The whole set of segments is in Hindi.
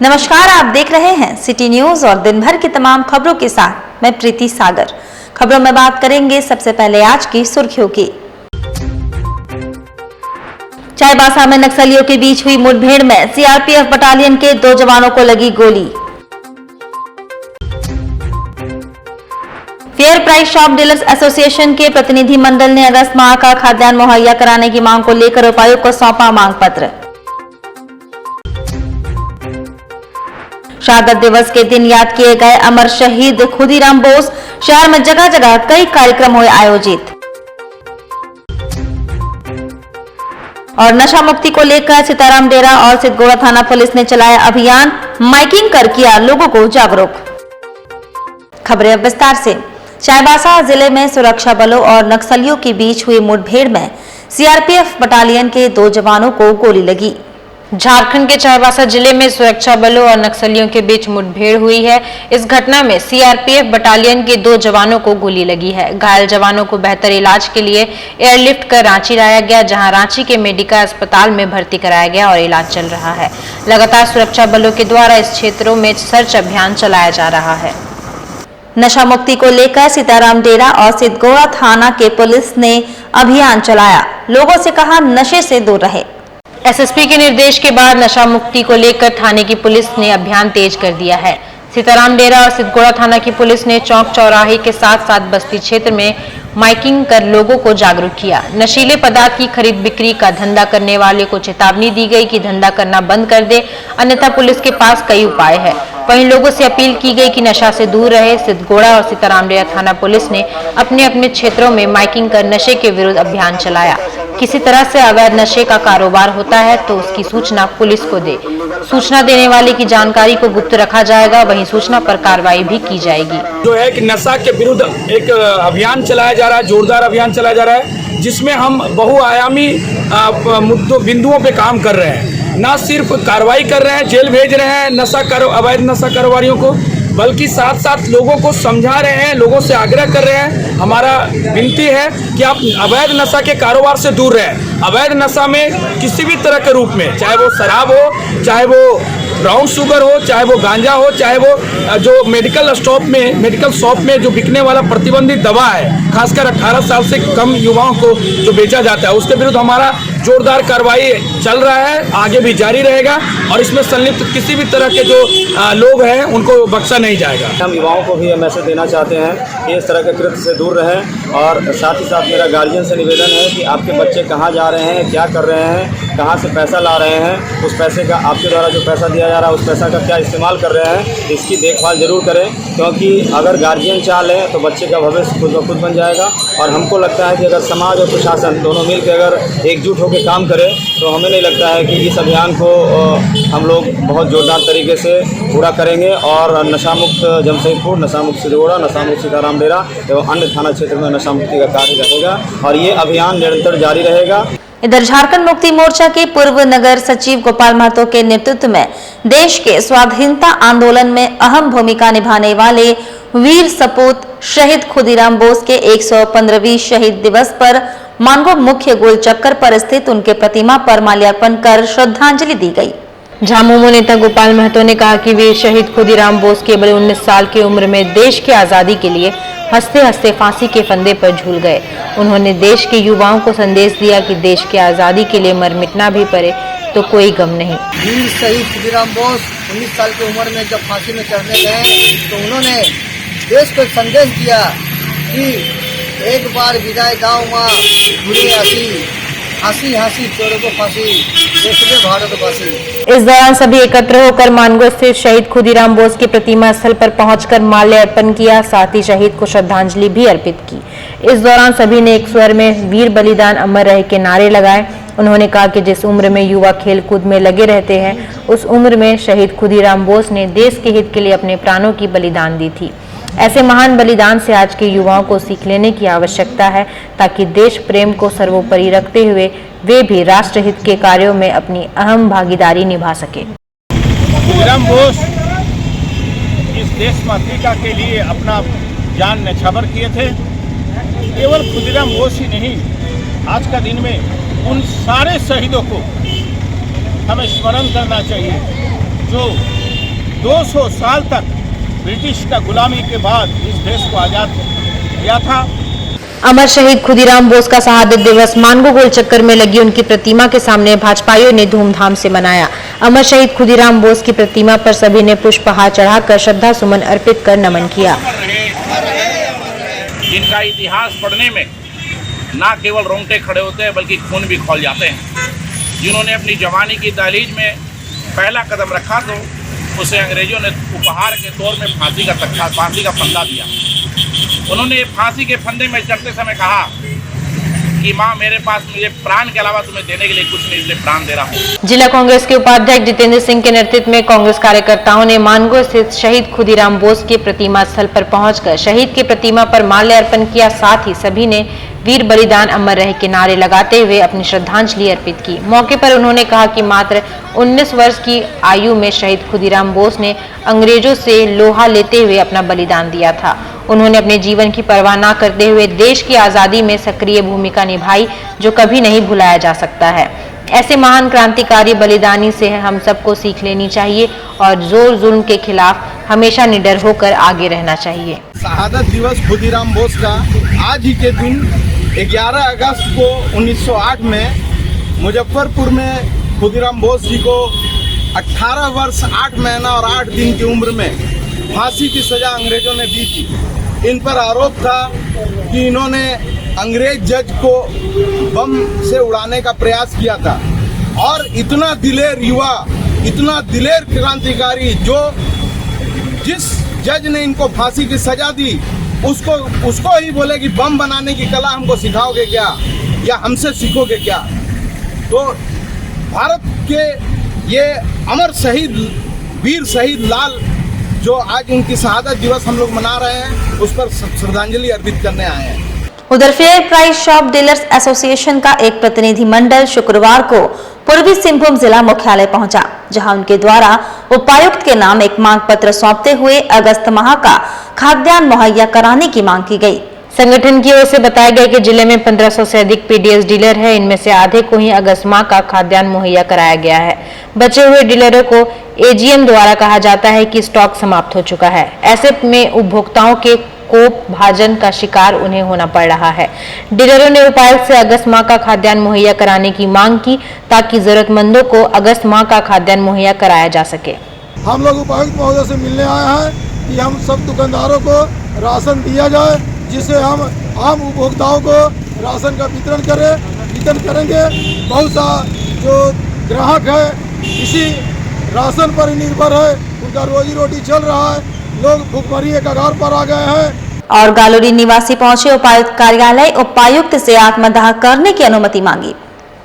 नमस्कार, आप देख रहे हैं सिटी न्यूज और दिन भर की तमाम खबरों के साथ मैं प्रीति सागर। खबरों में बात करेंगे सबसे पहले आज की सुर्खियों की। चाईबासा में नक्सलियों के बीच हुई मुठभेड़ में सीआरपीएफ बटालियन के 2 जवानों को लगी गोली। Fair price shop dealers association के प्रतिनिधि मंडल ने अगस्त माह का खाद्यान्न मुहैया कराने की मांग को लेकर उपायुक्त को सौंपा मांग पत्र। शहादत दिवस के दिन याद किए गए अमर शहीद खुदीराम बोस। शहर में जगह जगह कई कार्यक्रम हुए आयोजित। और नशा मुक्ति को लेकर सीताराम डेरा और सिद्धगोड़ा थाना पुलिस ने चलाया अभियान, माइकिंग कर किया लोगों को जागरूक। खबरें अब विस्तार से। चाईबासा जिले में सुरक्षा बलों और नक्सलियों के बीच हुई मुठभेड़ में सीआरपीएफ बटालियन के 2 जवानों को गोली लगी। झारखंड के चाईबासा जिले में सुरक्षा बलों और नक्सलियों के बीच मुठभेड़ हुई है। इस घटना में सीआरपीएफ बटालियन के 2 जवानों को गोली लगी है। घायल जवानों को बेहतर इलाज के लिए एयरलिफ्ट कर रांची लाया गया, जहां रांची के मेडिकल अस्पताल में भर्ती कराया गया और इलाज चल रहा है। लगातार सुरक्षा बलों के द्वारा इस क्षेत्रों में सर्च अभियान चलाया जा रहा है। नशा मुक्ति को लेकर सीताराम डेरा और सिद्धगोड़ा थाना के पुलिस ने अभियान चलाया, लोगों से कहा नशे से दूर रहे। एसएसपी के निर्देश के बाद नशा मुक्ति को लेकर थाने की पुलिस ने अभियान तेज कर दिया है। सीताराम डेरा और सिद्धगोड़ा थाना की पुलिस ने चौक चौराहे के साथ साथ बस्ती क्षेत्र में माइकिंग कर लोगों को जागरूक किया। नशीले पदार्थ की खरीद बिक्री का धंधा करने वाले को चेतावनी दी गई कि धंधा करना बंद कर दे, अन्यथा पुलिस के पास कई उपाय है। वहीं लोगों से अपील की गई कि नशा से दूर रहे। सिद्धगोड़ा और सीताराम डेरा थाना पुलिस ने अपने अपने क्षेत्रों में माइकिंग कर नशे के विरुद्ध अभियान चलाया। किसी तरह से अवैध नशे का कारोबार होता है तो उसकी सूचना पुलिस को दे। सूचना देने वाले की जानकारी को गुप्त रखा जाएगा, वहीं सूचना पर कार्रवाई भी की जाएगी। जो है कि नशा के विरुद्ध एक अभियान चलाया जा रहा है, जोरदार अभियान चलाया जा रहा है, जिसमें हम बहुआयामी बिंदुओं पे काम कर रहे हैं। न सिर्फ कार्रवाई कर रहे हैं, जेल भेज रहे हैं अवैध नशा कारोबारियों को, बल्कि साथ साथ लोगों को समझा रहे हैं, लोगों से आग्रह कर रहे हैं। हमारा विनती है कि आप अवैध नशा के कारोबार से दूर रहें। अवैध नशा में किसी भी तरह के रूप में, चाहे वो शराब हो, चाहे वो ब्राउन शुगर हो, चाहे वो गांजा हो, चाहे वो जो मेडिकल शॉप में जो बिकने वाला प्रतिबंधित दवा है, खासकर 18 साल से कम युवाओं को जो बेचा जाता है, उसके विरुद्ध हमारा जोरदार कार्रवाई चल रहा है, आगे भी जारी रहेगा। और इसमें संलिप्त किसी भी तरह के जो लोग हैं उनको बख्शा नहीं जाएगा। हम युवाओं को भी मैसेज देना चाहते हैं कि इस तरह के कृत्य से दूर रहें। और साथ ही साथ मेरा गार्जियन से निवेदन है कि आपके बच्चे कहाँ जा रहे हैं, क्या कर रहे हैं, कहाँ से पैसा ला रहे हैं, उस पैसे का आपके द्वारा जो पैसा दिया जा रहा है उस पैसा का क्या इस्तेमाल कर रहे हैं, इसकी देखभाल जरूर करें। क्योंकि अगर गार्जियन चाह लें तो बच्चे का भविष्य खुद ब खुद बन जाएगा। और हमको लगता है कि अगर समाज और प्रशासन दोनों मिलकर अगर एकजुट होकर काम करें तो हमें नहीं लगता है कि इस अभियान को हम लोग बहुत जोरदार तरीके से पूरा करेंगे। और नशा मुक्त जमशेदपुर, नशा मुक्त सिद्धगोड़ा, नशा मुक्त सीताराम डेरा एवं अन्य थाना क्षेत्र में नशा मुक्ति का कार्य रहेगा और ये अभियान निरंतर जारी रहेगा। इधर झारखंड मुक्ति मोर्चा के पूर्व नगर सचिव गोपाल महतो के नेतृत्व में देश के स्वाधीनता आंदोलन में अहम भूमिका निभाने वाले वीर सपूत शहीद खुदीराम बोस के 115वीं शहीद दिवस पर मानगो मुख्य गोल चक्कर पर स्थित उनके प्रतिमा पर माल्यार्पण कर श्रद्धांजलि दी गई। झामुमो नेता गोपाल महतो ने कहा कि वीर शहीद खुदीराम बोस केवल 19 साल की उम्र में देश की आजादी के लिए हंसते हंसते फांसी के फंदे पर झूल गए। उन्होंने देश के युवाओं को संदेश दिया कि देश की आजादी के लिए मर मिटना भी पड़े तो कोई गम नहीं। वीर शहीद खुदीराम बोस 19 साल की उम्र में जब फांसी में चढ़ने गए तो उन्होंने देश को एक संदेश दिया कि एक बार विदाई दाओ माँ भूले हंसी हंसी चोरों को फांसी, देश के भारतवासी। इस दौरान सभी एकत्र होकर मानगो स्थित शहीद खुदीराम बोस की प्रतिमा स्थल पर पहुंचकर माल्य अर्पण किया, साथ ही शहीद को श्रद्धांजलि भी अर्पित की। इस दौरान सभी ने एक स्वर में वीर बलिदान अमर रहे के नारे लगाए। उन्होंने कहा कि जिस उम्र में युवा खेल कूद में लगे रहते हैं, उस उम्र में शहीद खुदीराम बोस ने देश के हित के लिए अपने प्राणों की बलिदान दी थी। ऐसे महान बलिदान से आज के युवाओं को सीख लेने की आवश्यकता है, ताकि देश प्रेम को सर्वोपरि रखते हुए वे भी राष्ट्रहित के कार्यों में अपनी अहम भागीदारी निभा सके। खुदीराम बोस इस देश मातृका के लिए अपना जान न्यौछावर किए थे। केवल खुदीराम बोस ही नहीं, आज का दिन में उन सारे शहीदों को हमें स्मरण करना चाहिए जो 200 साल तक ब्रिटिश का गुलामी के बाद इस देश को आज़ाद किया था। अमर शहीद खुदीराम बोस का शहादत दिवस मानगो गोल चक्कर में लगी उनकी प्रतिमा के सामने भाजपाइयों ने धूमधाम से मनाया। अमर शहीद खुदीराम बोस की प्रतिमा पर सभी ने पुष्पहार चढ़ाकर श्रद्धा सुमन अर्पित कर नमन किया। जिनका इतिहास पढ़ने में ना केवल रोंगटे खड़े होते हैं बल्कि खून भी खौल जाते हैं, जिन्होंने अपनी जवानी की दहलीज में पहला कदम रखा तो उसे अंग्रेजों ने उपहार के तौर में फांसी का फंदा दिया। उन्होंने फांसी के फंदे में चढ़ते समय कहा कि माँ मेरे पास मुझे प्राण के अलावा तुम्हें देने के लिए कुछ नहीं, इसलिए प्राण दे रहा हूँ। जिला कांग्रेस के उपाध्यक्ष जितेंद्र सिंह के नेतृत्व में कांग्रेस कार्यकर्ताओं ने मानगो स्थित शहीद खुदीराम बोस के प्रतिमा स्थल पर पहुंचकर शहीद की प्रतिमा पर माल्यार्पण किया। साथ ही सभी ने वीर बलिदान अमर रहे के नारे लगाते हुए अपनी श्रद्धांजलि अर्पित की। मौके पर उन्होंने कहा कि मात्र 19 वर्ष की आयु में शहीद खुदीराम बोस ने अंग्रेजों से लोहा लेते हुए अपना बलिदान दिया था। उन्होंने अपने जीवन की परवाह न करते हुए देश की आजादी में सक्रिय भूमिका निभाई, जो कभी नहीं भुलाया जा सकता है। ऐसे महान क्रांतिकारी बलिदानी से हम सबको सीख लेनी चाहिए और जोर जुल्म के खिलाफ हमेशा निडर होकर आगे रहना चाहिए। शहादत दिवस खुदीराम बोस का आज ही के दिन 11 अगस्त को 1908 में मुजफ्फरपुर में खुदीराम बोस जी को 18 वर्ष 8 महीना और 8 दिन की उम्र में फांसी की सजा अंग्रेजों ने दी थी। इन पर आरोप था कि इन्होंने अंग्रेज जज को बम से उड़ाने का प्रयास किया था। और इतना दिलेर युवा, इतना दिलेर क्रांतिकारी, जो जिस जज ने इनको फांसी की सजा दी उसको ही बोले कि बम बनाने की कला हमको सिखाओगे क्या, या हमसे सीखोगे क्या। तो भारत के ये अमर शहीद, वीर शहीद लाल, जो आज उनकी शहादत दिवस हम लोग मना रहे हैं, उस पर श्रद्धांजलि अर्पित करने आए हैं। उधर fair price shop dealers association का एक प्रतिनिधिमंडल शुक्रवार को पूर्वी सिंहभूम जिला मुख्यालय पहुंचा, जहां उनके द्वारा उपायुक्त के नाम एक मांग पत्र सौंपते हुए अगस्त माह का खाद्यान्न मुहैया कराने की मांग की गई। संगठन की ओर से बताया गया कि जिले में 1500 से अधिक पीडीएस डीलर है। इनमें से आधे को ही अगस्त माह का खाद्यान्न मुहैया कराया गया है। बचे हुए डीलरों को एजीएम द्वारा कहा जाता है कि स्टॉक समाप्त हो चुका है। ऐसे में उपभोक्ताओं के कोप भाजन का शिकार उन्हें होना पड़ रहा है। डीलरों ने उपायुक्त से अगस्त माह का खाद्यान्न मुहैया कराने की मांग की, ताकि जरूरतमंदों को अगस्त माह का खाद्यान्न मुहैया कराया जा सके। हम लोग उपायुक्त महोदय से मिलने आए हैं कि हम सब दुकानदारों को राशन दिया जाए, जिससे हम आम उपभोक्ताओं को राशन का वितरण करेंगे। बहुत सा जो ग्राहक है इसी राशन पर निर्भर है, उनका रोजी रोटी चल रहा है। लोग भूखमरी के कगार पर आ गए हैं। और गालूडी निवासी पहुंचे उपायुक्त कार्यालय, उपायुक्त से आत्मदाह करने की अनुमति मांगी।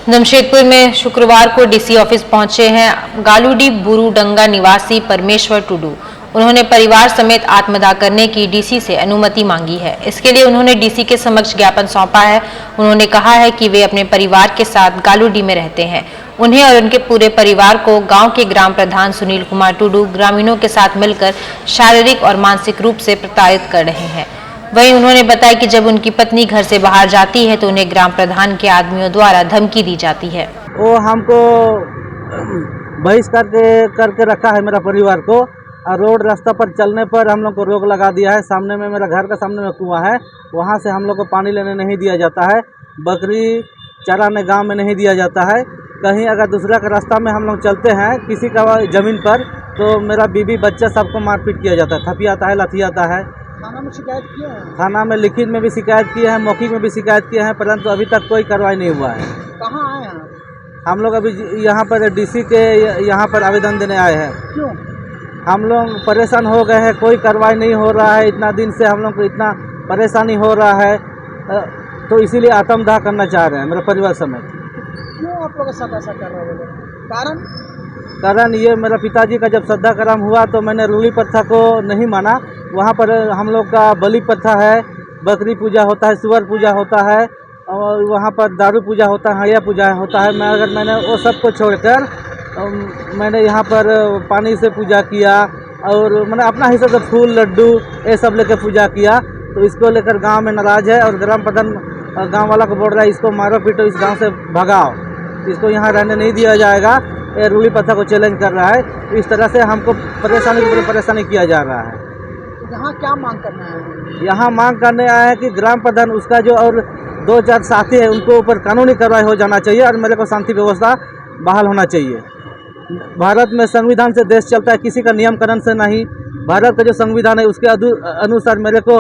जमशेदपुर में शुक्रवार को डीसी ऑफिस पहुंचे हैं गालूडी बुरुडंगा निवासी परमेश्वर टुडू। उन्होंने परिवार समेत आत्मदाह करने की डीसी से अनुमति मांगी है। इसके लिए उन्होंने डीसी के समक्ष ज्ञापन सौंपा है। उन्होंने कहा है कि वे अपने परिवार के साथ गालूडी में रहते हैं। उन्हें और उनके पूरे परिवार को गांव के ग्राम प्रधान सुनील कुमार टुडू ग्रामीणों के साथ मिलकर शारीरिक और मानसिक रूप से प्रताड़ित कर रहे हैं। वहीं उन्होंने बताया कि जब उनकी पत्नी घर से बाहर जाती है तो उन्हें ग्राम प्रधान के आदमियों द्वारा धमकी दी जाती है। वो हमको बहिष्कार करके रखा है मेरा परिवार को, और रोड रास्ता पर चलने पर हम लोग को रोक लगा दिया है। सामने में मेरा घर का सामने में कुआं है, वहाँ से हम लोग को पानी लेने नहीं दिया जाता है। बकरी चराने गांव में नहीं दिया जाता है। कहीं अगर दूसरा का रास्ता में हम लोग चलते हैं किसी का ज़मीन पर, तो मेरा बीबी बच्चा सबको मारपीट किया जाता है, थपियाता है, लथियाता है। थाना में शिकायत किया है? थाना में लिखित में भी शिकायत किए हैं, मौखिक में भी शिकायत किए हैं, परंतु अभी तक कोई कार्रवाई नहीं हुआ है। कहाँ आए हैं? हम लोग अभी यहाँ पर डीसी के यहाँ पर आवेदन देने आए हैं। क्यों? हम लोग परेशान हो गए हैं, कोई कार्रवाई नहीं हो रहा है। इतना दिन से हम लोग को इतना परेशानी हो रहा है, तो इसीलिए आत्मदाह करना चाह रहे हैं मेरा परिवार समेत। क्यों आप लोग ऐसा कर रहे हो? कारण ये, मेरा पिताजी का जब श्रद्धा कर्म हुआ तो मैंने रूढ़ी प्रथा को नहीं माना। वहाँ पर हम लोग का बलि प्रथा है, बकरी पूजा होता है, सुअर पूजा होता है, और वहाँ पर दारू पूजा होता है, हड़िया पूजा होता है। मैंने वो सब को छोड़कर मैंने यहाँ पर पानी से पूजा किया, और मैंने अपना हिसाब से फूल लड्डू ये सब लेकर पूजा किया। तो इसको लेकर गांव में नाराज है, और ग्राम प्रधान गांव वाला को बोल रहा है इसको मारो पीटो, इस गांव से भगाओ, इसको यहाँ रहने नहीं दिया जाएगा। ये रूली प्रथा को चैलेंज कर रहा है। इस तरह से हमको परेशानी किया जा रहा है। यहाँ क्या मांग करना है? यहाँ मांग करने आए हैं कि ग्राम प्रधान उसका जो और 2-4 साथी है उनको ऊपर कानूनी कार्रवाई हो जाना चाहिए और मेरे को शांति व्यवस्था बहाल होना चाहिए। भारत में संविधान से देश चलता है, किसी का नियम कानून से नहीं। भारत का जो संविधान है उसके अनुसार मेरे को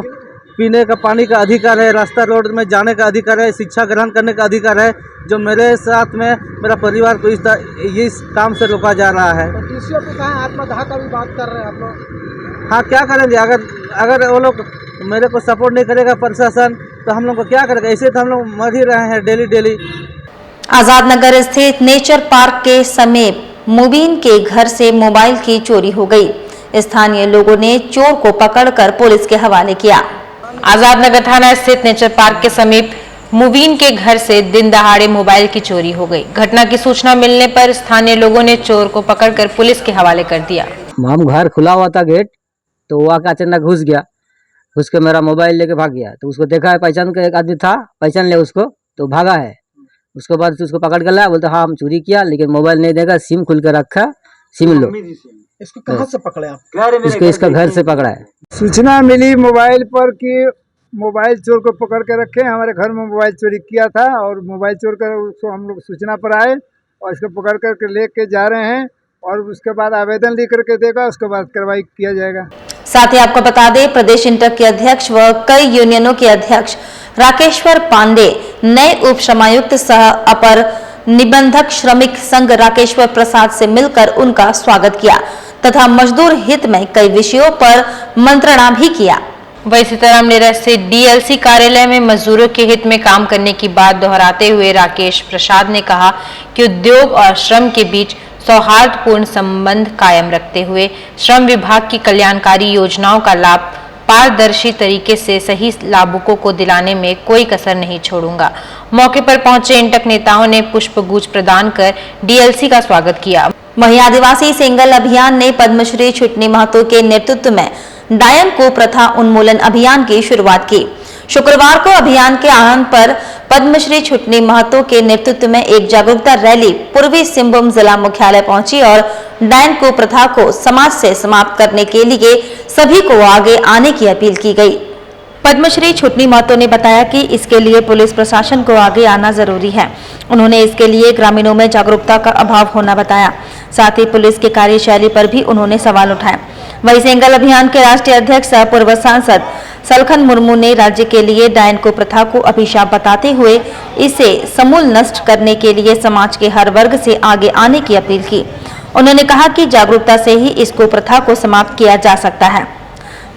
पीने का पानी का अधिकार है, रास्ता रोड में जाने का अधिकार है, शिक्षा ग्रहण करने का अधिकार है, जो मेरे साथ में मेरा परिवार को इस काम से रोका जा रहा है। तो डीसी ऑफिस आए, आत्मदाह का भी बात कर रहे हैं आप लोग। हाँ, क्या करेंगे? अगर वो लोग मेरे को सपोर्ट नहीं करेगा प्रशासन तो हम लोग को क्या करेगा? ऐसे तो हम लोग मर ही रहे हैं डेली। आजाद नगर स्थित नेचर पार्क के समीप मुबीन के घर से मोबाइल की चोरी हो गई। स्थानीय लोगों ने चोर को पकड़कर पुलिस के हवाले किया। आजाद नगर थाना स्थित नेचर पार्क के समीप मुबीन के घर से दिन दहाड़े मोबाइल की चोरी हो गई। घटना की सूचना मिलने पर स्थानीय लोगों ने चोर को पकड़कर पुलिस के हवाले कर दिया। हम घर खुला हुआ था गेट, तो वो आके अचानक घुस के मेरा मोबाइल लेके भाग गया। तो उसको देखा है, पहचान का एक आदमी था, पहचान लिया उसको, तो भागा है। उसके बाद उसको पकड़ कर लाया, बोलते हाँ हम चोरी किया, लेकिन मोबाइल नहीं देगा, सिम खुल कर रखा, सिम लो। इसको कहाँ से पकड़े आप? इसका घर से पकड़ा है। सूचना मिली मोबाइल पर कि मोबाइल चोर को पकड़ के रखे। हमारे घर में मोबाइल चोरी किया था और मोबाइल चोर कर उसको हम लोग सूचना पर आए और इसको पकड़ करके लेके जा रहे हैं और उसके बाद आवेदन लिख करके देगा, उसके बाद कार्रवाई किया जाएगा। साथ ही आपको बता दें, प्रदेश इंटर के अध्यक्ष व कई यूनियनों के अध्यक्ष राकेश्वर पांडे, नए उप श्रमायुक्त सह अपर निबंधक श्रमिक संघ राकेश्वर प्रसाद से मिलकर उनका स्वागत किया तथा मजदूर हित में कई विषयों पर मंत्रणा भी किया। वही सीताराम डेरा से डीएलसी कार्यालय में मजदूरों के हित में काम करने की बात दोहराते हुए राकेश प्रसाद ने कहा कि उद्योग और श्रम के बीच सौहार्दपूर्ण संबंध कायम रखते हुए श्रम विभाग की कल्याणकारी योजनाओं का लाभ पारदर्शी तरीके से सही लाभुकों को दिलाने में कोई कसर नहीं छोड़ूंगा। मौके पर पहुंचे इंटक नेताओं ने पुष्पगुच्छ प्रदान कर डीएलसी का स्वागत किया। वहीं आदिवासी सिंगल अभियान ने पद्मश्री छुटनी महतो के नेतृत्व में डायन कुप्रथा उन्मूलन अभियान की शुरुआत की। शुक्रवार को अभियान के आह्वान पर पद्मश्री छुटनी महतो के नेतृत्व में एक जागरूकता रैली पूर्वी सिंहभूम जिला मुख्यालय पहुंची और डायन कुप्रथा को समाज से समाप्त करने के लिए सभी को आगे आने की अपील की गई। पद्मश्री छुटनी महतो ने बताया कि इसके लिए पुलिस प्रशासन को आगे आना जरूरी है। उन्होंने इसके लिए ग्रामीणों में जागरूकता का अभाव होना बताया। साथ ही पुलिस की कार्यशैली पर भी उन्होंने सवाल उठाए। वहीं सिंगल अभियान के राष्ट्रीय अध्यक्ष पूर्व सांसद सलखन मुर्मू ने राज्य के लिए डायन कुप्रथा को अभिशाप बताते हुए इसे समूल नष्ट करने के लिए समाज के हर वर्ग से आगे आने की अपील की। उन्होंने कहा कि जागरूकता से ही इस कुप्रथा को समाप्त किया जा सकता है।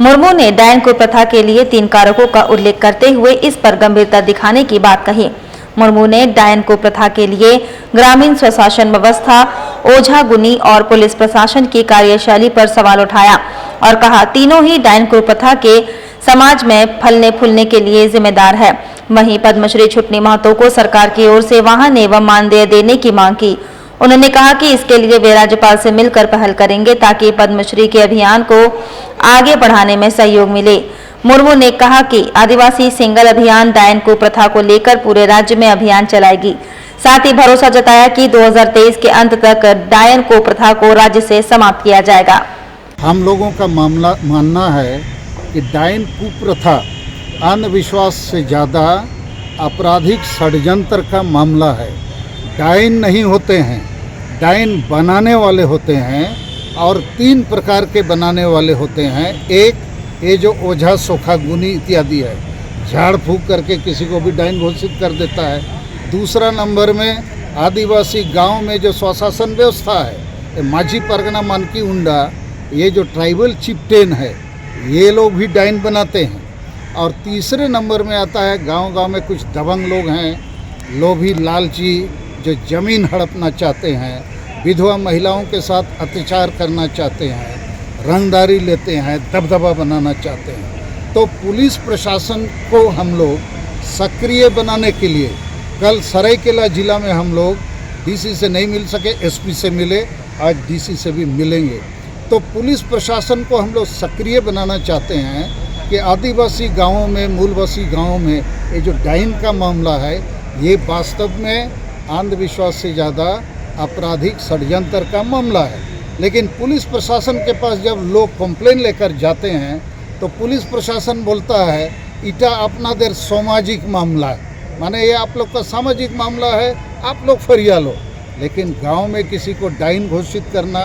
मुर्मू ने डायन कुप्रथा के लिए 3 कारकों का उल्लेख करते हुए इस पर गंभीरता दिखाने की बात कही। मुर्मू ने डायन कुप्रथा के लिए ग्रामीण स्वशासन व्यवस्था, ओझा गुनी और पुलिस प्रशासन की कार्यशैली पर सवाल उठाया और कहा तीनों ही डायन कुप्रथा के समाज में फलने फूलने के लिए जिम्मेदार है। वहीं पद्मश्री छुटनी महतो को सरकार की ओर से वाहन एवं मानदेय देने की मांग की। उन्होंने कहा कि इसके लिए वे राज्यपाल से मिलकर पहल करेंगे ताकि पद्मश्री के अभियान को आगे बढ़ाने में सहयोग मिले। मुर्मू ने कहा कि आदिवासी सिंगल अभियान डायन कुप्रथा को लेकर पूरे राज्य में अभियान चलाएगी। साथ ही भरोसा जताया कि 2023 के अंत तक डायन कुप्रथा को राज्य से समाप्त किया जाएगा। हम लोगों का मानना है कि डायन कुप्रथा अंधविश्वास से ज़्यादा आपराधिक षड्यंत्र का मामला है। डायन नहीं होते हैं, डायन बनाने वाले होते हैं और 3 प्रकार के बनाने वाले होते हैं। एक, ये जो ओझा सोखा गुनी इत्यादि है, झाड़ फूक करके किसी को भी डायन घोषित कर देता है। दूसरा नंबर में आदिवासी गांव में जो स्वशासन व्यवस्था है, माझी परगना मानकी उंडा, ये जो ट्राइबल चिपटेन है, ये लोग भी डायन बनाते हैं। और तीसरे नंबर में आता है गांव-गांव में कुछ दबंग लोग हैं, लोभी लालची, जो ज़मीन हड़पना चाहते हैं, विधवा महिलाओं के साथ अत्याचार करना चाहते हैं, रंगदारी लेते हैं, दबदबा बनाना चाहते हैं। तो पुलिस प्रशासन को हम लोग सक्रिय बनाने के लिए कल सरायकेला जिला में हम लोग डीसी से नहीं मिल सके, एसपी से मिले, आज डीसी से भी मिलेंगे। तो पुलिस प्रशासन को हम लोग सक्रिय बनाना चाहते हैं कि आदिवासी गांवों में, मूलवासी गांवों में ये जो डायन का मामला है, ये वास्तव में अंधविश्वास से ज़्यादा आपराधिक षड्यंत्र का मामला है। लेकिन पुलिस प्रशासन के पास जब लोग कंप्लेन लेकर जाते हैं तो पुलिस प्रशासन बोलता है इटा अपना देर सामाजिक मामला है, माने ये आप लोग का सामाजिक मामला है, आप लोग फरिया लो। लेकिन गांव में किसी को डाइन घोषित करना,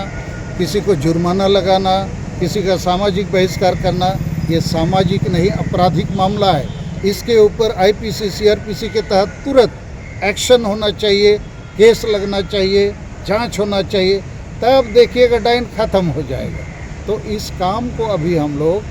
किसी को जुर्माना लगाना, किसी का सामाजिक बहिष्कार करना, ये सामाजिक नहीं आपराधिक मामला है। इसके ऊपर IPC CRPC के तहत तुरंत एक्शन होना चाहिए, केस लगना चाहिए, जांच होना चाहिए, तब देखिएगा डाइन ख़त्म हो जाएगा। तो इस काम को अभी हम लोग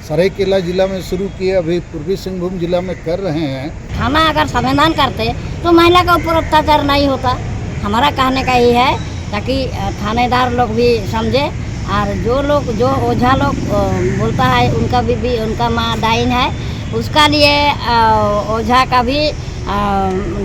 सरायकेला जिला में शुरू किए, अभी पूर्वी सिंहभूम जिला में कर रहे हैं। थाना अगर संविधान करते तो महिला का ऊपर अत्याचार नहीं होता। हमारा कहने का यही है ताकि थानेदार लोग भी समझे, और जो ओझा लोग बोलता है उनका माँ डाइन है, उसका लिए ओझा का भी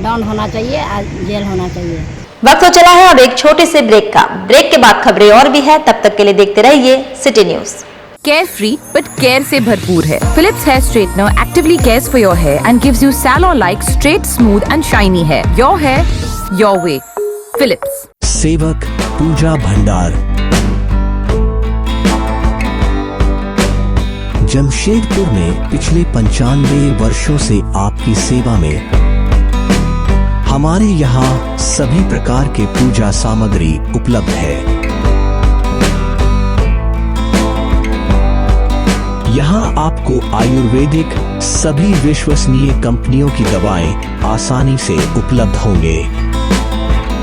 डाउन होना चाहिए, जेल होना चाहिए। वक्त तो चला है अब एक छोटे से ब्रेक का। ब्रेक के बाद खबरें और भी है, तब तक के लिए देखते रहिए city news. Care free but care से भरपूर है। Philips hair straightener actively cares for your hair and gives you salon-like straight, smooth and shiny hair. Your hair, your way. Philips. सेवक पूजा भंडार, जमशेदपुर में पिछले 95 वर्षों से आपकी सेवा में। हमारे यहाँ सभी प्रकार के पूजा सामग्री उपलब्ध है। यहाँ आपको आयुर्वेदिक सभी विश्वसनीय कंपनियों की दवाएं आसानी से उपलब्ध होंगे।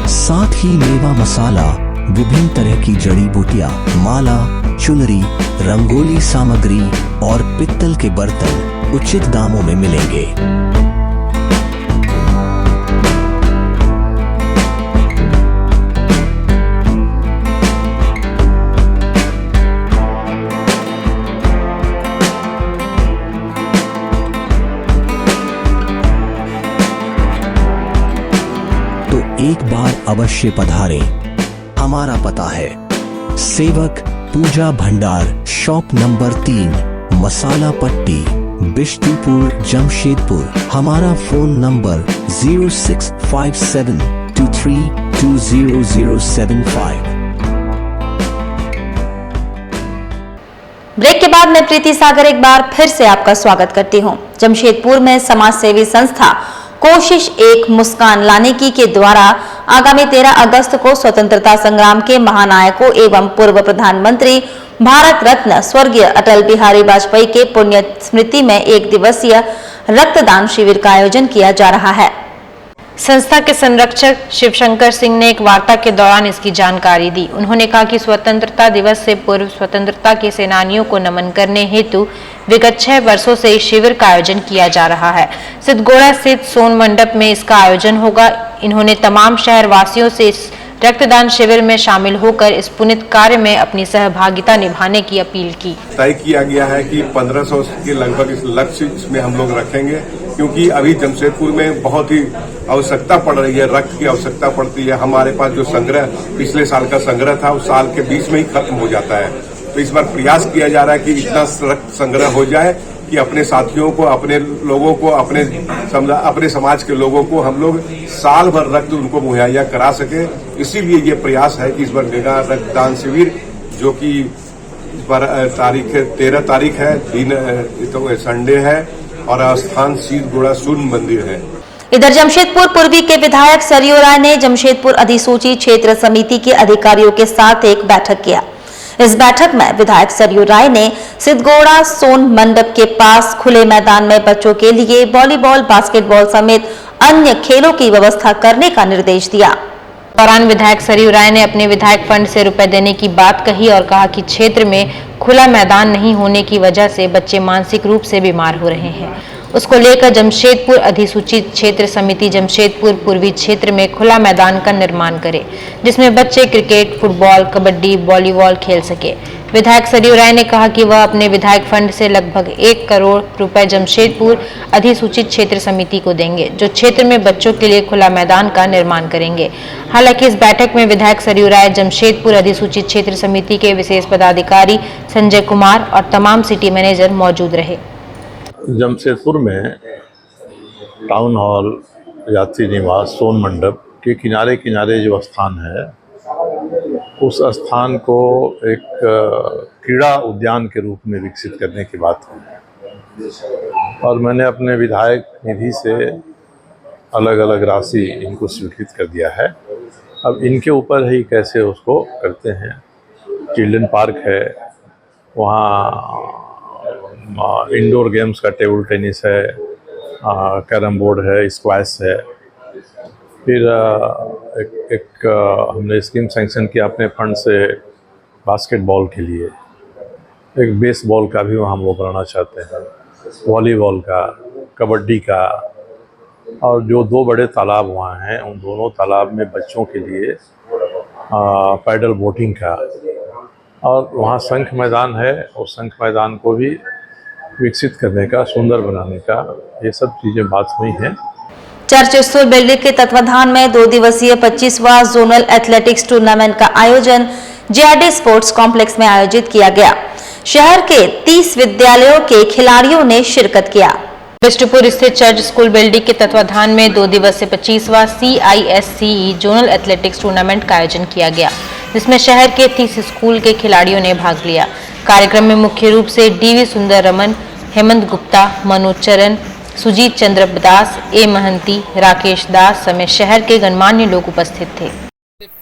साथ ही मेवा मसाला, विभिन्न तरह की जड़ी बूटियां, माला, चुनरी, रंगोली सामग्री और पित्तल के बर्तन उचित दामों में मिलेंगे। तो एक बार अवश्य पधारें। हमारा पता है सेवक पूजा भंडार, शॉप नंबर 3, मसाला पट्टी, बिष्टुपुर, जमशेदपुर। हमारा फोन नंबर 065723200075। ब्रेक के बाद मैं प्रीति सागर एक बार फिर से आपका स्वागत करती हूं। जमशेदपुर में समाज सेवी संस्था कोशिश एक मुस्कान लाने की के द्वारा आगामी 13 अगस्त को स्वतंत्रता संग्राम के महानायकों एवं पूर्व प्रधानमंत्री भारत रत्न स्वर्गीय अटल बिहारी वाजपेयी के पुण्य स्मृति में 1 दिवसीय रक्तदान शिविर का आयोजन किया जा रहा है। संस्था के संरक्षक शिवशंकर सिंह ने एक वार्ता के दौरान इसकी जानकारी दी। उन्होंने कहा कि स्वतंत्रता दिवस से पूर्व स्वतंत्रता के सेनानियों को नमन करने हेतु विगत 6 वर्षों से इस शिविर का आयोजन किया जा रहा है। सिद्धगोड़ा स्थित सोन मंडप में इसका आयोजन होगा। इन्होंने तमाम शहर वासियों से इस रक्तदान शिविर में शामिल होकर इस पुनित कार्य में अपनी सहभागिता निभाने की अपील की। तय किया गया है कि 1500 के लगभग इस लक्ष्य इसमें हम लोग रखेंगे, क्योंकि अभी जमशेदपुर में बहुत ही आवश्यकता पड़ रही है, रक्त की आवश्यकता पड़ती है। हमारे पास जो संग्रह पिछले साल का संग्रह था उस साल के बीच में ही खत्म हो जाता है। तो इस बार प्रयास किया जा रहा है कि इतना रक्त संग्रह हो जाए कि अपने साथियों को, अपने लोगों को, अपने समाज के लोगों को हम लोग साल भर रक्त उनको मुहैया करा सके। इसीलिए ये प्रयास है कि इस बार मेगा रक्तदान शिविर, जो कि इस बार 13 तारीख है, दिन तो संडे है और स्थान सिद्धगोड़ा सूर्य मंदिर है। इधर जमशेदपुर पूर्वी के विधायक सरयू राय ने जमशेदपुर अधिसूचित क्षेत्र समिति के अधिकारियों के साथ एक बैठक किया। इस बैठक में विधायक सरयू राय ने सिद्धगोड़ा सोन मंडप के पास खुले मैदान में बच्चों के लिए वॉलीबॉल, बास्केटबॉल समेत अन्य खेलों की व्यवस्था करने का निर्देश दिया। दौरान विधायक सरयू राय ने अपने विधायक फंड से रुपए देने की बात कही और कहा कि क्षेत्र में खुला मैदान नहीं होने की वजह से बच्चे मानसिक रूप से बीमार हो रहे हैं। उसको लेकर जमशेदपुर अधिसूचित क्षेत्र समिति जमशेदपुर पूर्वी क्षेत्र में खुला मैदान का निर्माण करे, जिसमें बच्चे क्रिकेट, फुटबॉल, कबड्डी, वॉलीबॉल खेल सके। विधायक सरयू राय ने कहा कि वह अपने विधायक फंड से लगभग 1 करोड़ रुपए जमशेदपुर अधिसूचित क्षेत्र समिति को देंगे, जो क्षेत्र में बच्चों के लिए खुला मैदान का निर्माण करेंगे। हालांकि इस बैठक में विधायक सरयू राय, जमशेदपुर अधिसूचित क्षेत्र समिति के विशेष पदाधिकारी संजय कुमार और तमाम सिटी मैनेजर मौजूद रहे। जमशेदपुर में टाउन हॉल, यात्री निवास, सोन मंडप के किनारे किनारे जो स्थान है उस स्थान को एक क्रीड़ा उद्यान के रूप में विकसित करने की बात हुई और मैंने अपने विधायक निधि से अलग अलग राशि इनको स्वीकृत कर दिया है। अब इनके ऊपर ही कैसे उसको करते हैं। चिल्ड्रन पार्क है, वहाँ इंडोर गेम्स का टेबल टेनिस है, कैरम बोर्ड है, स्क्वैश है। फिर एक हमने स्कीम सैंक्शन किया अपने फंड से बास्केटबॉल के लिए, एक बेसबॉल का भी हम लोग बनाना चाहते हैं, वॉलीबॉल का, कबड्डी का, और जो 2 बड़े तालाब वहाँ हैं उन दोनों तालाब में बच्चों के लिए पैडल बोटिंग का, और वहाँ शंख मैदान है और शंख मैदान को भी विकसित करने का, सुंदर बनाने का, ये सब चीज़ें बात हुई हैं। चर्च स्कूल बिल्डिंग के तत्वाधान में 2 दिवसीय 25वां जोनल एथलेटिक्स टूर्नामेंट का आयोजन जेआरडी स्पोर्ट्स कॉम्प्लेक्स में आयोजित किया गया। शहर के 30 विद्यालयों के खिलाड़ियों ने शिरकत किया। बिष्टुपुर स्थित चर्च स्कूल बिल्डिंग के तत्वाधान में 2 दिवसीय 25वां CISCE जोनल एथलेटिक्स टूर्नामेंट का आयोजन किया गया, जिसमें शहर के 30 स्कूल के खिलाड़ियों ने भाग लिया। कार्यक्रम में मुख्य रूप से DV सुंदर रमन, हेमंत गुप्ता, मनोज चरण, सुजीत चंद्र दास, ए महंती, राकेश दास समेत शहर के गणमान्य लोग उपस्थित थे।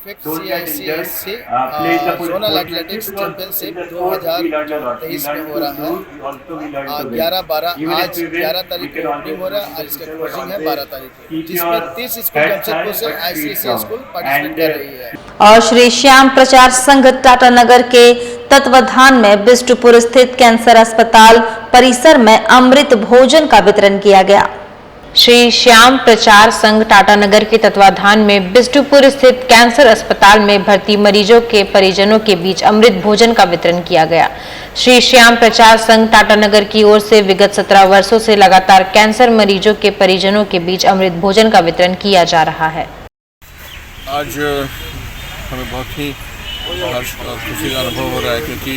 CISCE जोनल एथलेटिक्स चैंपियनशिप 2023 में हो रहा है। 11-12 आज 11 तारीख को ओपनिंग हो रहा है और इसका क्लोजिंग है 12 तारीख को, जिसमें 30 स्कूल जमशेदपुर से ICSE स्कूल पार्टिसिपेट कर रही है। और श्री श्याम प्रचार संघ टाटानगर के तत्वाधान में बिष्टुपुर स्थित कैंसर अस्पताल परिसर में अमृत भोजन का वितरण किया गया। श्री श्याम प्रचार संघ टाटानगर के तत्वाधान में बिष्टुपुर स्थित कैंसर अस्पताल में भर्ती मरीजों के परिजनों के बीच अमृत भोजन का वितरण किया गया। श्री श्याम प्रचार संघ टाटानगर की ओर से विगत 17 वर्षों से लगातार कैंसर मरीजों के परिजनों के बीच अमृत भोजन का वितरण किया जा रहा है। आज हमें बहुत ही हर्ष और खुशी का अनुभव हो रहा है, क्योंकि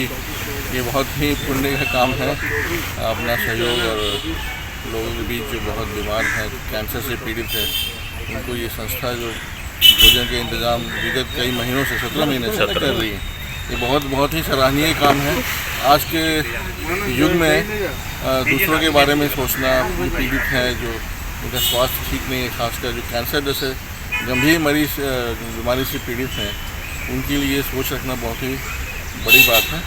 ये बहुत ही पुण्य का काम है। अपना सहयोग और लोगों के बीच जो बहुत बीमार हैं, कैंसर से पीड़ित हैं, उनको ये संस्था जो भोजन के इंतज़ाम विगत कई महीनों से 17 महीने से कर रही है, ये बहुत ही सराहनीय काम है। आज के युग में दूसरों के बारे में सोचना, जो पीड़ित हैं, जो उनका स्वास्थ्य ठीक नहीं है, खासकर जो कैंसर जैसे गंभीर मरीज बीमारी से पीड़ित हैं, उनके लिए सोच रखना बहुत ही बड़ी बात है।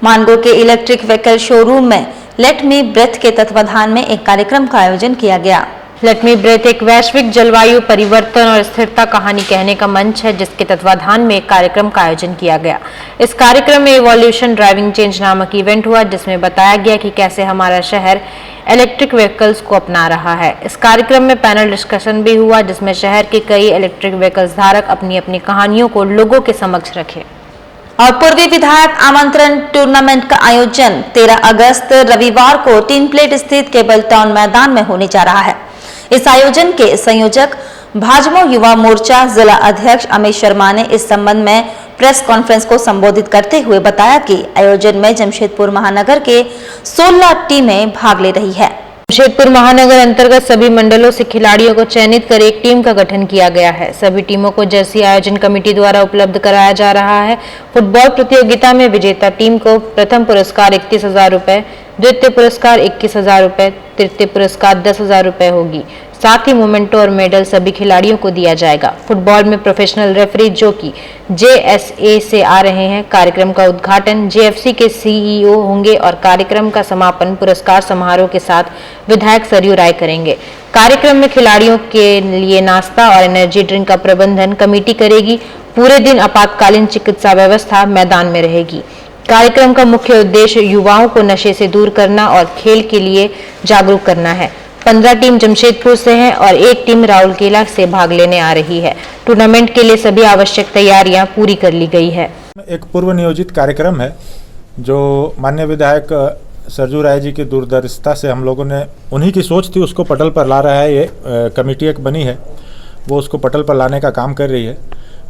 मानगो के इलेक्ट्रिक व्हीकल शोरूम में लेट मी ब्रेथ के तत्वाधान में एक कार्यक्रम का आयोजन किया गया। लेट मी ब्रेथ एक वैश्विक जलवायु परिवर्तन और स्थिरता कहानी कहने का मंच है, जिसके तत्वाधान में एक कार्यक्रम का आयोजन किया गया। इस कार्यक्रम में इवोल्यूशन ड्राइविंग चेंज नामक इवेंट हुआ, जिसमें बताया गया कि कैसे हमारा शहर इलेक्ट्रिक व्हीकल्स को अपना रहा है। इस कार्यक्रम में पैनल डिस्कशन भी हुआ, जिसमें शहर के कई इलेक्ट्रिक व्हीकल्स धारक अपनी अपनी कहानियों को लोगों के समक्ष रखे। और पूर्वी विधायक आमंत्रण टूर्नामेंट का आयोजन 13 अगस्त रविवार को टीन प्लेट स्थित केबल टाउन मैदान में होने जा रहा है। इस आयोजन के संयोजक भाजपा युवा मोर्चा जिला अध्यक्ष अमित शर्मा ने इस संबंध में प्रेस कॉन्फ्रेंस को संबोधित करते हुए बताया कि आयोजन में जमशेदपुर महानगर के 16 टीमें भाग ले रही है। जमशेदपुर महानगर अंतर्गत सभी मंडलों से खिलाड़ियों को चयनित कर एक टीम का गठन किया गया है। सभी टीमों को जर्सी आयोजन कमेटी द्वारा उपलब्ध कराया जा रहा है। फुटबॉल प्रतियोगिता में विजेता टीम को प्रथम पुरस्कार 31,000 रुपए, द्वितीय पुरस्कार 21,000 रुपए, तृतीय पुरस्कार 10,000 रुपए होगी। साथ ही मोमेंटो और मेडल सभी खिलाड़ियों को दिया जाएगा। फुटबॉल में प्रोफेशनल रेफरी जो कि JSA से आ रहे हैं। कार्यक्रम का उद्घाटन JFC के CEO होंगे और कार्यक्रम का समापन पुरस्कार समारोह के साथ विधायक सरयू राय करेंगे। कार्यक्रम में खिलाड़ियों के लिए नाश्ता और एनर्जी ड्रिंक का प्रबंधन कमेटी करेगी। पूरे दिन आपातकालीन चिकित्सा व्यवस्था मैदान में रहेगी। कार्यक्रम का मुख्य उद्देश्य युवाओं को नशे से दूर करना और खेल के लिए जागरूक करना है। 15 टीम जमशेदपुर से हैं और एक टीम राउरकेला से भाग लेने आ रही है। टूर्नामेंट के लिए सभी आवश्यक तैयारियां पूरी कर ली गई है। एक पूर्व नियोजित कार्यक्रम है जो माननीय विधायक सरयू राय जी की दूरदर्शिता से हम लोगों ने, उन्हीं की सोच थी, उसको पटल पर ला रहा है। ये कमेटी एक बनी है, वो उसको पटल पर लाने का काम कर रही है।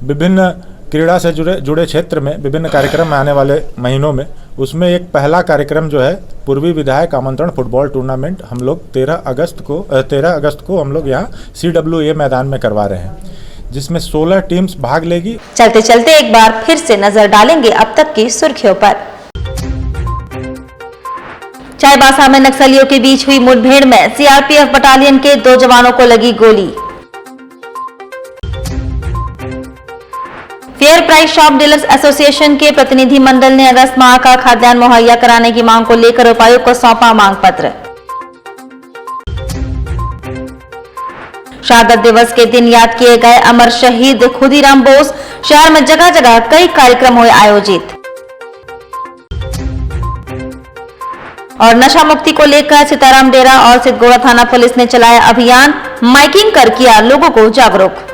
विभिन्न क्रीड़ा से जुड़े क्षेत्र में विभिन्न कार्यक्रम आने वाले महीनों में, उसमें एक पहला कार्यक्रम जो है पूर्वी विधायक आमंत्रण फुटबॉल टूर्नामेंट हम लोग 13 अगस्त को हम लोग यहाँ CWA मैदान में करवा रहे हैं। जिसमें 16 टीम्स भाग लेगी। चलते चलते एक बार फिर से नजर डालेंगे अब तक की सुर्खियों पर। चाईबासा में नक्सलियों के बीच हुई मुठभेड़ में सीआरपीएफ बटालियन के 2 जवानों को लगी गोली। Fair price shop dealers association के प्रतिनिधि मंडल ने अगस्त माह का खाद्यान्न मुहैया कराने की मांग को लेकर उपायुक्त को सौंपा मांग पत्र। शहादत दिवस के दिन याद किए गए अमर शहीद खुदीराम बोस। शहर में जगह जगह कई कार्यक्रम हुए आयोजित। और नशा मुक्ति को लेकर सीताराम डेरा और सिद्धगोड़ा थाना पुलिस ने चलाया अभियान, माइकिंग कर किया लोगों को जागरूक।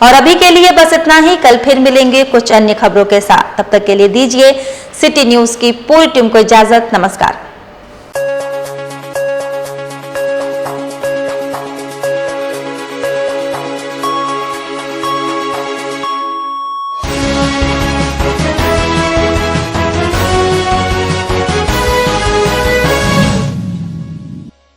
और अभी के लिए बस इतना ही। कल फिर मिलेंगे कुछ अन्य खबरों के साथ। तब तक के लिए दीजिए सिटी न्यूज की पूरी टीम को इजाजत। नमस्कार।